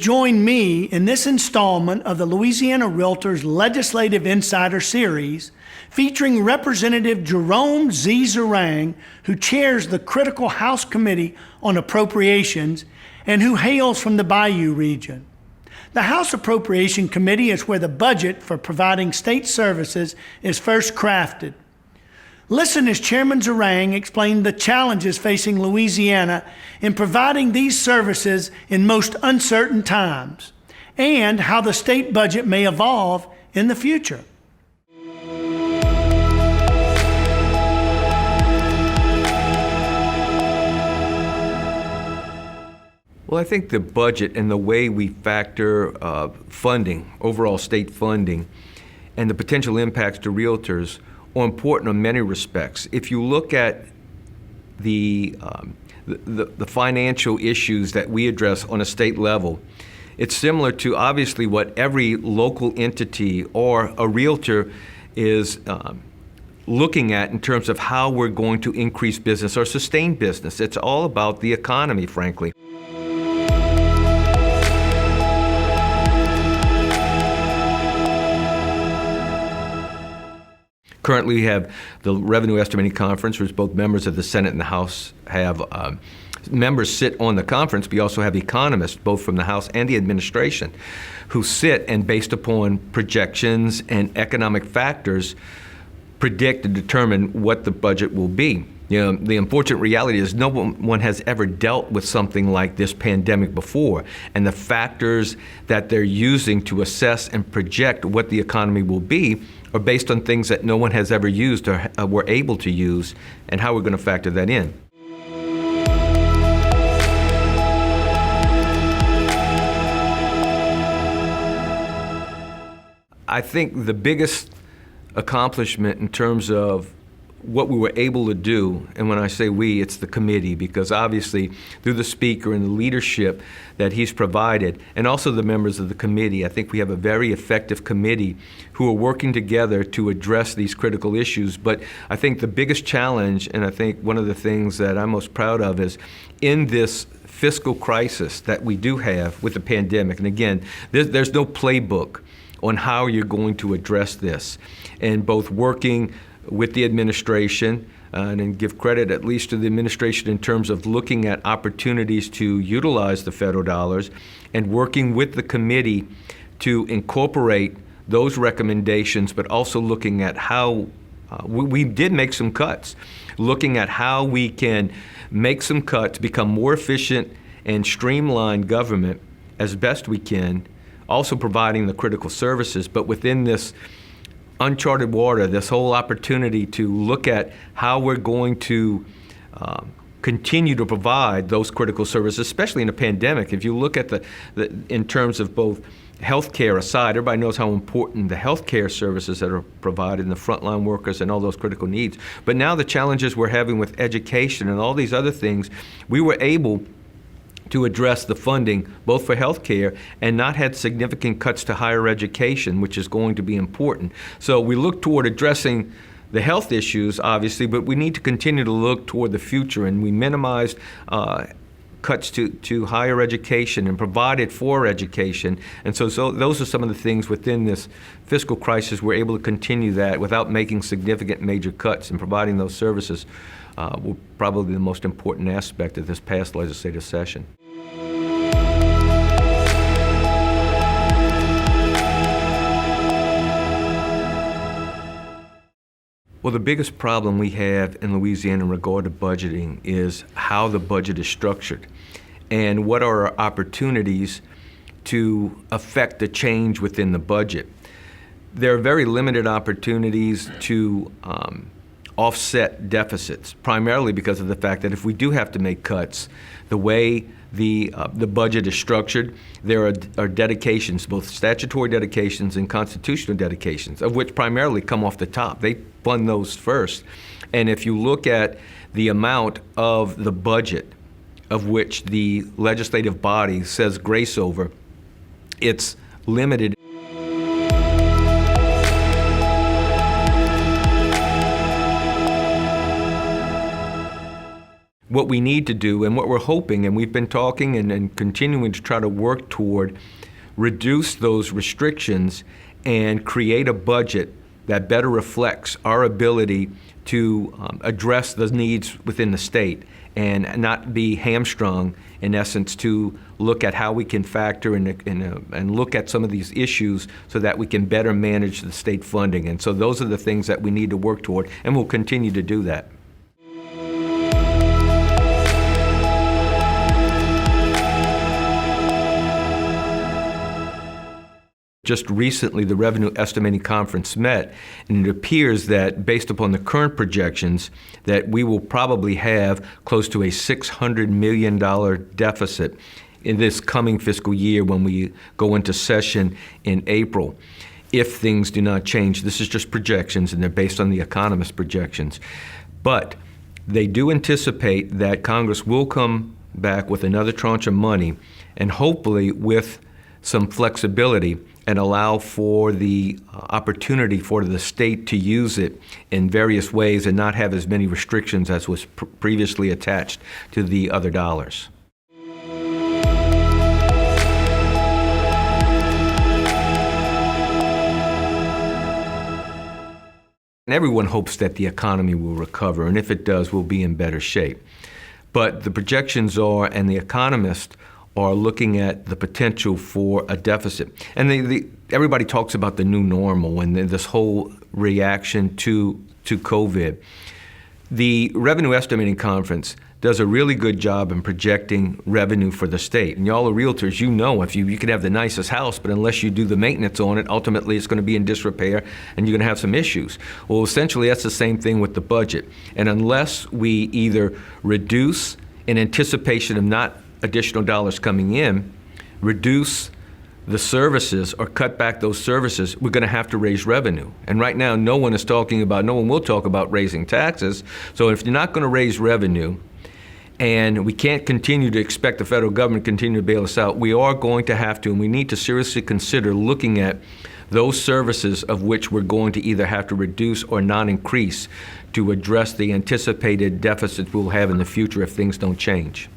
join me in this installment of the Louisiana REALTORS Legislative Insider Series featuring Representative Jerome Z. Zeringue, who chairs the critical House Committee on Appropriations and who hails from the Bayou region. The House Appropriation Committee is where the budget for providing state services is first crafted. Listen as Chairman Zeringue explained the challenges facing Louisiana in providing these services in most uncertain times, and how the state budget may evolve in the future. Well, I think the budget and the way we factor funding, overall state funding, and the potential impacts to realtors are important in many respects. If you look at the financial issues that we address on a state level, it's similar to obviously what every local entity or a realtor is looking at in terms of how we're going to increase business or sustain business. It's all about the economy, frankly. Currently, we have the Revenue Estimating Conference, which both members of the Senate and the House have. Members sit on the conference. We also have economists, both from the House and the administration, who sit and, based upon projections and economic factors, predict and determine what the budget will be. You know, the unfortunate reality is no one has ever dealt with something like this pandemic before, and the factors that they're using to assess and project what the economy will be are based on things that no one has ever used or were able to use, and how we're going to factor that in. I think the biggest accomplishment in terms of what we were able to do, and when I say we, it's the committee, because obviously through the speaker and the leadership that he's provided, and also the members of the committee, I think we have a very effective committee who are working together to address these critical issues. But I think the biggest challenge, and I think one of the things that I'm most proud of, is in this fiscal crisis that we do have with the pandemic, and again, there's no playbook on how you're going to address this, and both working with the administration, and give credit at least to the administration in terms of looking at opportunities to utilize the federal dollars, and working with the committee to incorporate those recommendations, but also looking at how we did make some cuts, looking at how we can make some cuts, become more efficient and streamline government as best we can, also providing the critical services, but within this uncharted water, this whole opportunity to look at how we're going to continue to provide those critical services, especially in a pandemic. If you look at in terms of both healthcare aside, everybody knows how important the healthcare services that are provided and the frontline workers and all those critical needs. But now the challenges we're having with education and all these other things, we were able to address the funding both for healthcare and not had significant cuts to higher education, which is going to be important. So we look toward addressing the health issues, obviously, but we need to continue to look toward the future, and we minimized cuts to higher education and provided for education. And so those are some of the things within this fiscal crisis. We're able to continue that without making significant major cuts, and providing those services were probably the most important aspect of this past legislative session. Well, the biggest problem we have in Louisiana in regard to budgeting is how the budget is structured and what are our opportunities to affect the change within the budget. There are very limited opportunities to offset deficits, primarily because of the fact that if we do have to make cuts, the way the budget is structured, there are dedications, both statutory dedications and constitutional dedications, of which primarily come off the top. They fund those first. And if you look at the amount of the budget of which the legislative body says grace over, it's limited. what we need to do and what we're hoping, and we've been talking and continuing to try to work toward, reduce those restrictions and create a budget that better reflects our ability to address the needs within the state and not be hamstrung, in essence, to look at how we can factor and look at some of these issues so that we can better manage the state funding. And so those are the things that we need to work toward, and we'll continue to do that. Just recently, the Revenue Estimating Conference met, and it appears that based upon the current projections, that we will probably have close to a $600 million deficit in this coming fiscal year when we go into session in April, if things do not change. This is just projections, and they're based on the economists' projections. But they do anticipate that Congress will come back with another tranche of money, and hopefully with some flexibility, and allow for the opportunity for the state to use it in various ways and not have as many restrictions as was previously attached to the other dollars. And everyone hopes that the economy will recover, and if it does, we'll be in better shape. But the projections are, and the economists are looking at the potential for a deficit. And everybody talks about the new normal and this whole reaction to COVID. The Revenue Estimating Conference does a really good job in projecting revenue for the state. And y'all are realtors, you know if you could have the nicest house, but unless you do the maintenance on it, ultimately it's going to be in disrepair and you're going to have some issues. Well, essentially that's the same thing with the budget. And unless we either reduce in anticipation of not additional dollars coming in, reduce the services or cut back those services, we're going to have to raise revenue. And right now, no one will talk about raising taxes. So if you're not going to raise revenue, and we can't continue to expect the federal government to continue to bail us out, we are going to have to, and we need to seriously consider looking at those services of which we're going to either have to reduce or not increase to address the anticipated deficits we'll have in the future if things don't change.